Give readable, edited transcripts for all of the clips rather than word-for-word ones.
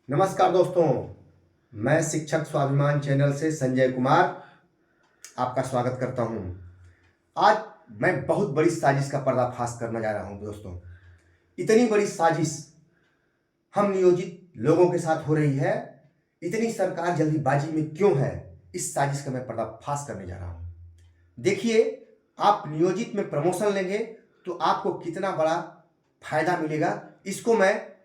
नमस्कार दोस्तों, मैं शिक्षक स्वाभिमान चैनल से संजय कुमार आपका स्वागत करता हूं। आज मैं बहुत बड़ी साजिश का पर्दाफाश करने जा रहा हूं दोस्तों। इतनी बड़ी साजिश हम नियोजित लोगों के साथ हो रही है, इतनी सरकार जल्दीबाजी में क्यों है, इस साजिश का मैं पर्दाफाश करने जा रहा हूं। देखिए, आप नियोजित में प्रमोशन लेंगे तो आपको कितना बड़ा फायदा मिलेगा, इसको मैं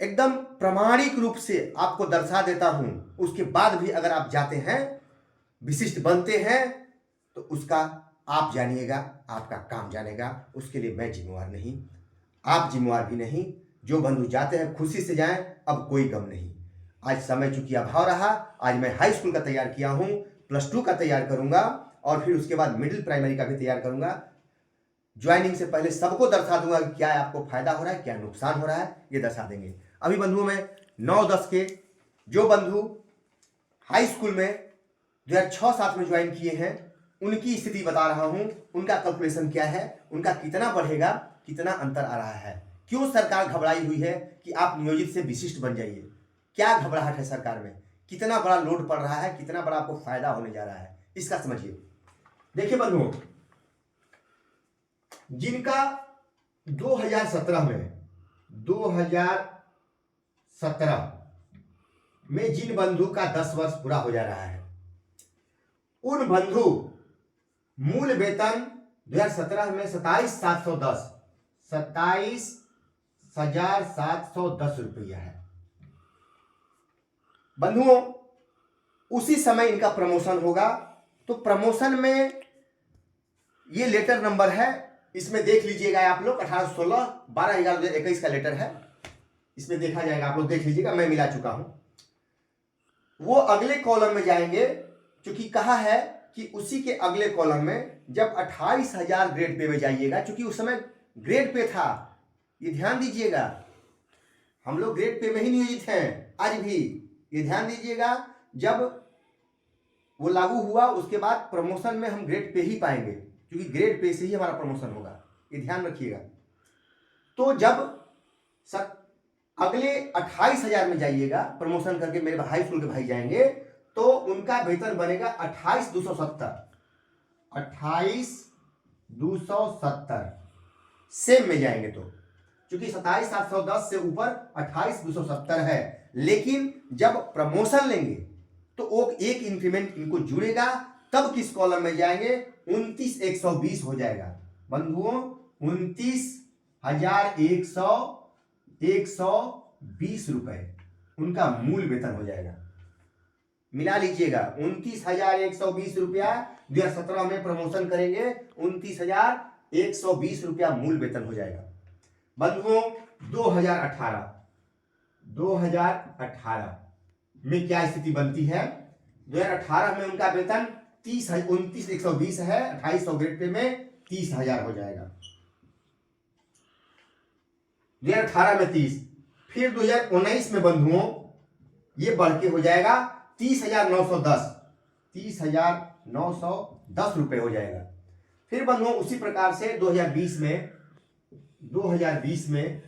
एकदम प्रामाणिक रूप से आपको दर्शा देता हूं। उसके बाद भी अगर आप जाते हैं, विशिष्ट बनते हैं, तो उसका आप जानिएगा, आपका काम जानेगा। उसके लिए मैं जिम्मेवार नहीं, आप जिम्मेवार भी नहीं। जो बंधु जाते हैं खुशी से जाएं, अब कोई गम नहीं। आज समय चूंकि अभाव रहा, आज मैं हाई स्कूल का तैयार किया हूं, +2 का तैयार करूंगा और फिर उसके बाद मिडिल प्राइमरी का भी तैयार करूंगा। ज्वाइनिंग से पहले सबको दर्शा दूंगा कि क्या आपको फायदा हो रहा है, क्या नुकसान हो रहा है, ये दर्शा देंगे। अभी बंधुओं में 9-10 के जो बंधु हाई स्कूल में 2006-07 में ज्वाइन किए हैं, उनकी स्थिति बता रहा हूं। उनका कैलकुलेशन क्या है, उनका कितना बढ़ेगा, कितना अंतर आ रहा है, क्यों सरकार घबराई हुई है कि आप नियोजित से विशिष्ट बन जाइए। क्या घबराहट है सरकार में, कितना बड़ा लोड पड़ रहा है, कितना बड़ा आपको फायदा होने जा रहा है, इसका समझिए। देखिए बंधुओं, जिनका 2017 में जिन बंधु का 10 वर्ष पूरा हो जा रहा है, उन बंधु मूल वेतन 2017 में 27,710 रुपया है। बंधुओं, उसी समय इनका प्रमोशन होगा, तो प्रमोशन में ये लेटर नंबर है, इसमें देख लीजिएगा आप लोग। 1816 12/11/2021 का लेटर है, इसमें देखा जाएगा, आप लोग देख लीजिएगा, मैं मिला चुका हूं। वो अगले कॉलम में जाएंगे, क्योंकि कहा है कि उसी के अगले कॉलम में जब 28,000 ग्रेड पे में जाइएगा, क्योंकि उस समय ग्रेड पे था, ये ध्यान दीजिएगा। हम लोग ग्रेड पे में ही नियोजित हैं आज भी, ये ध्यान दीजिएगा। जब वो लागू हुआ उसके बाद प्रमोशन में हम ग्रेड पे ही पाएंगे, क्योंकि ग्रेड पे से ही हमारा प्रमोशन होगा, ये ध्यान रखिएगा। तो जब अगले 28,000 में जाइएगा, प्रमोशन करके मेरे हाई स्कूल के भाई जाएंगे, तो उनका वेतन बनेगा 28,270 सेम में जाएंगे, तो क्योंकि 27,710 से ऊपर 28,270 है। लेकिन जब प्रमोशन लेंगे तो वो एक इंक्रीमेंट इनको जुड़ेगा, तब किस कॉलम में जाएंगे, 29,120 हो जाएगा बंधुओं। 29,120 रुपए उनका मूल वेतन हो जाएगा। मिला लीजिएगा, 29,120 रुपया 2017 में प्रमोशन करेंगे, 29,120 रुपया मूल वेतन हो जाएगा। बंधुओं, 2018 में क्या स्थिति बनती है। 2018 में उनका वेतन 29,120 है, 2800 ग्रेड पे में 30,000 हो जाएगा। 2018 में 30, फिर 2019 में बंधुओं ये बढ़ के हो जाएगा 30,910 रुपए हो जाएगा। फिर बंधुओं उसी प्रकार से 2020 में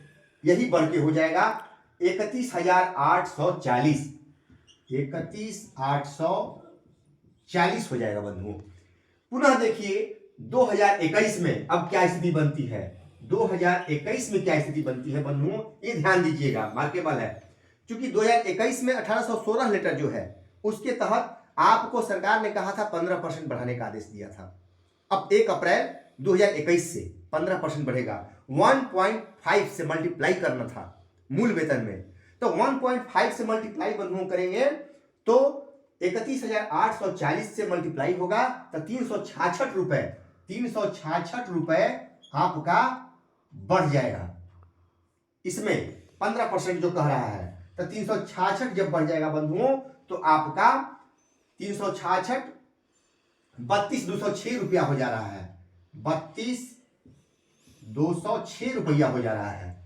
यही बढ़ के हो जाएगा 31,840 हो जाएगा बंधुओं। पुनः देखिए 2021 में अब क्या स्थिति बनती है। 2021 में क्या स्थिति बनती है बंधुओं, ये ध्यान दीजिएगा, मार्केबल है। क्योंकि 2021 में 1816 लेटर जो है, उसके तहत आपको सरकार ने कहा था 15% बढ़ाने का आदेश दिया था। अब 1 अप्रैल 2021 से 15% बढ़ेगा। 1.5 से मल्टीप्लाई करना था मूल वेतन में, तो 1.5 से मल्टीप्लाई बंधुओं करेंगे तो 31,840 से मल्टीप्लाई होगा तो 366 रुपए आपका बढ़ जाएगा। इसमें 15% जो कह रहा है, तो 366 जब बढ़ जाएगा बंधुओं, तो आपका 366 32,206 रुपया हो जा रहा है। 32,206 रुपया हो जा रहा है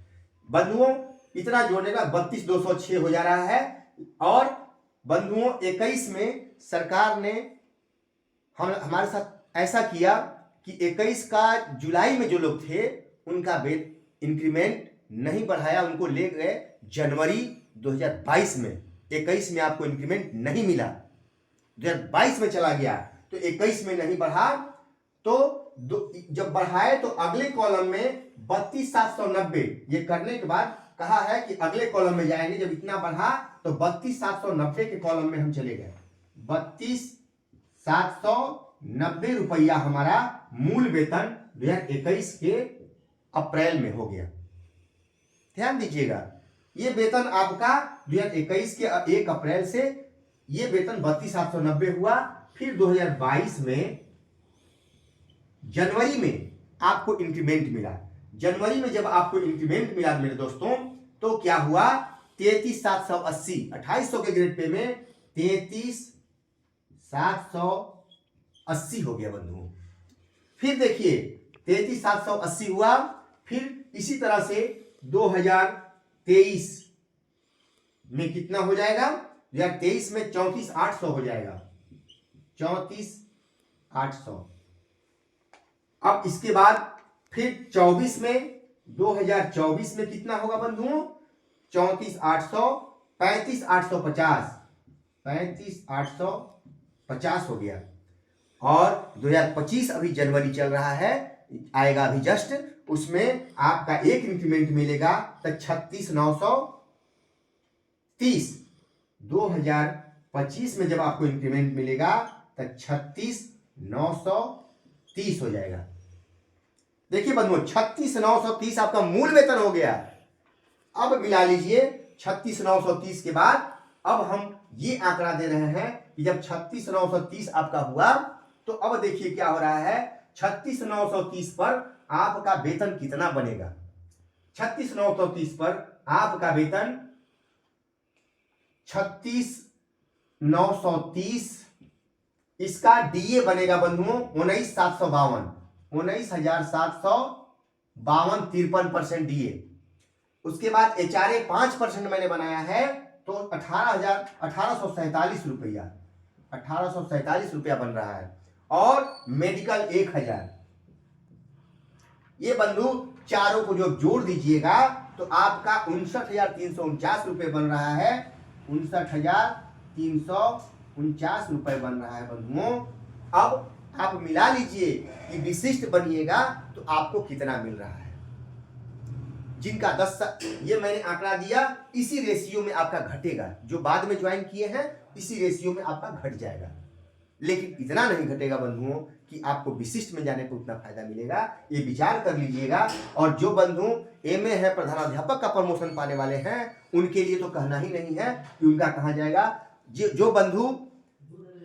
बंधुओं। इतना जोड़ेगा 32,206 हो जा रहा है। और बंधुओं 21 में सरकार ने हमारे साथ ऐसा किया कि 21 का जुलाई में जो लोग थे उनका इंक्रीमेंट नहीं बढ़ाया, उनको ले गए जनवरी 2022 में, 21 में आपको इंक्रीमेंट नहीं मिला, 2022 में चला गया तो 21 में नहीं बढ़ा, तो जब बढ़ाए तो अगले कॉलम में 32,790, ये करने के बाद कहा है कि अगले कॉलम में जाएंगे। जब इतना बढ़ा तो 32,790 के कॉलम में हम चले गए। 32,790 रुपया हमारा मूल वेतन 2021 के अप्रैल में हो गया। ध्यान दीजिएगा, ये वेतन आपका 2021 के 1 अप्रैल से ये वेतन 32,790 हुआ। फिर 2022 में जनवरी में आपको इंक्रीमेंट मिला। जनवरी में जब आपको इंक्रीमेंट मिला मेरे दोस्तों, तो क्या हुआ, 33,780, 2800 के ग्रेड पे में 33,780 हो गया बंधुओं। फिर देखिए 33,780 हुआ। फिर इसी तरह से 2023 में कितना हो जाएगा, 2023 में 34,800 हो जाएगा, 34,800। अब इसके बाद फिर 24 में, 2024 में कितना होगा बंधुओं, 34,800, 35,850, 35,850 हो गया। और 2025 अभी जनवरी चल रहा है, आएगा अभी जस्ट, उसमें आपका एक इंक्रीमेंट मिलेगा तो 36,930। 2025 में जब आपको इंक्रीमेंट मिलेगा तो 36,930 हो जाएगा। देखिए बंधुओं, 36,930 आपका मूल वेतन हो गया। अब मिला लीजिए 36,930 के बाद अब हम ये आंकड़ा दे रहे हैं कि जब 36,930 आपका हुआ तो अब देखिए क्या हो रहा है, 36,930 पर आपका वेतन कितना बनेगा। 36,930 पर आपका वेतन 36,930, इसका डीए बनेगा बंधुओं 19,752, 19,752, 53% डीए। उसके बाद एचआरए 5% मैंने बनाया है तो 18,47 रुपया, 1847 रुपया बन रहा है। और मेडिकल 1,000। ये बंधु चारों को जो जोड़ दीजिएगा तो आपका 59,349 रुपये बन रहा है, 59,349 रुपये बन रहा है बंधुओं। अब आप मिला लीजिए कि विशिष्ट बनिएगा तो आपको कितना मिल रहा है। जिनका 10, ये मैंने आंकड़ा दिया, इसी रेशियो में आपका घटेगा। जो बाद में ज्वाइन किए हैं इसी रेशियो में आपका घट जाएगा, लेकिन इतना नहीं घटेगा बंधुओं कि आपको विशिष्ट में जाने पर उतना फायदा मिलेगा। ये विचार कर लीजिएगा। और जो बंधु एमए है, प्रधानाध्यापक का प्रमोशन पाने वाले हैं, उनके लिए तो कहना ही नहीं है कि उनका कहाँ जाएगा। जो बंधु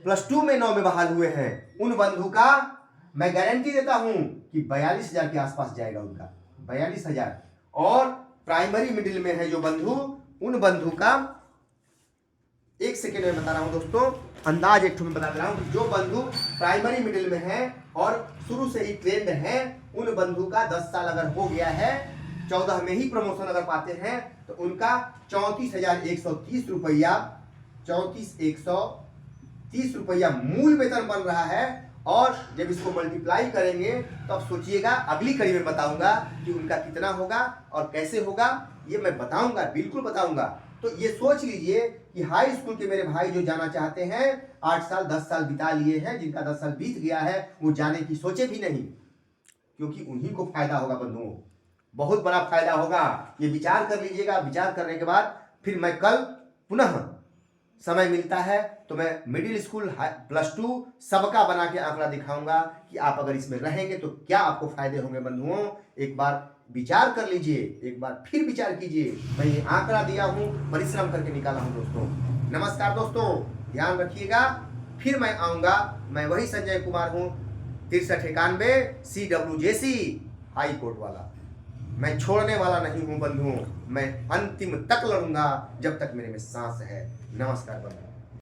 +2 में 9 में बहाल हुए हैं, उन बंधु का मैं गारंटी देता हूं कि 42,000 के आसपास जाएगा उनका, 42,000। और प्राइमरी मिडिल में है जो बंधु, उन बंधु का, एक सेकेंड में बता रहा हूं दोस्तों, अंदाज एक में बता रहा हूं, जो बंधु प्राइमरी मिडिल में है और शुरू से ही ट्रेंड है, उन बंधु का 10 साल अगर हो गया है, 14 में ही प्रमोशन अगर पाते हैं तो उनका 34,130 रुपया, 34,130 रुपया मूल वेतन बन रहा है। और जब इसको मल्टीप्लाई करेंगे तो अब सोचिएगा, अगली कड़ी में बताऊंगा कि उनका कितना होगा और कैसे होगा, ये मैं बताऊंगा, बिल्कुल बताऊंगा। तो ये सोच लीजिए कि हाई स्कूल के मेरे भाई जो जाना चाहते हैं, 8 साल 10 साल बिता लिए हैं, जिनका 10 साल बीत गया है, वो जाने की सोचे भी नहीं, क्योंकि उन्हीं को फायदा होगा बंधुओं, बहुत बड़ा फायदा होगा। ये विचार कर लीजिएगा। विचार करने के बाद फिर मैं कल पुनः समय मिलता है तो मैं मिडिल स्कूल, +2 सबका बना के आंकड़ा दिखाऊंगा कि आप अगर इसमें रहेंगे तो क्या आपको फायदे होंगे बंधुओं। एक बार विचार कर लीजिए, एक बार फिर विचार कीजिए। मैं ये आंकड़ा दिया हूँ, परिश्रम करके निकाला हूँ दोस्तों। नमस्कार दोस्तों, ध्यान रखिएगा। फिर मैं आऊँगा, मैं वही संजय कुमार हूँ, 6391 CWJC हाई कोर्ट वाला। मैं छोड़ने वाला नहीं हूं बंधुओं, मैं अंतिम तक लड़ूंगा जब तक मेरे में सांस है। नमस्कार बंधुओं।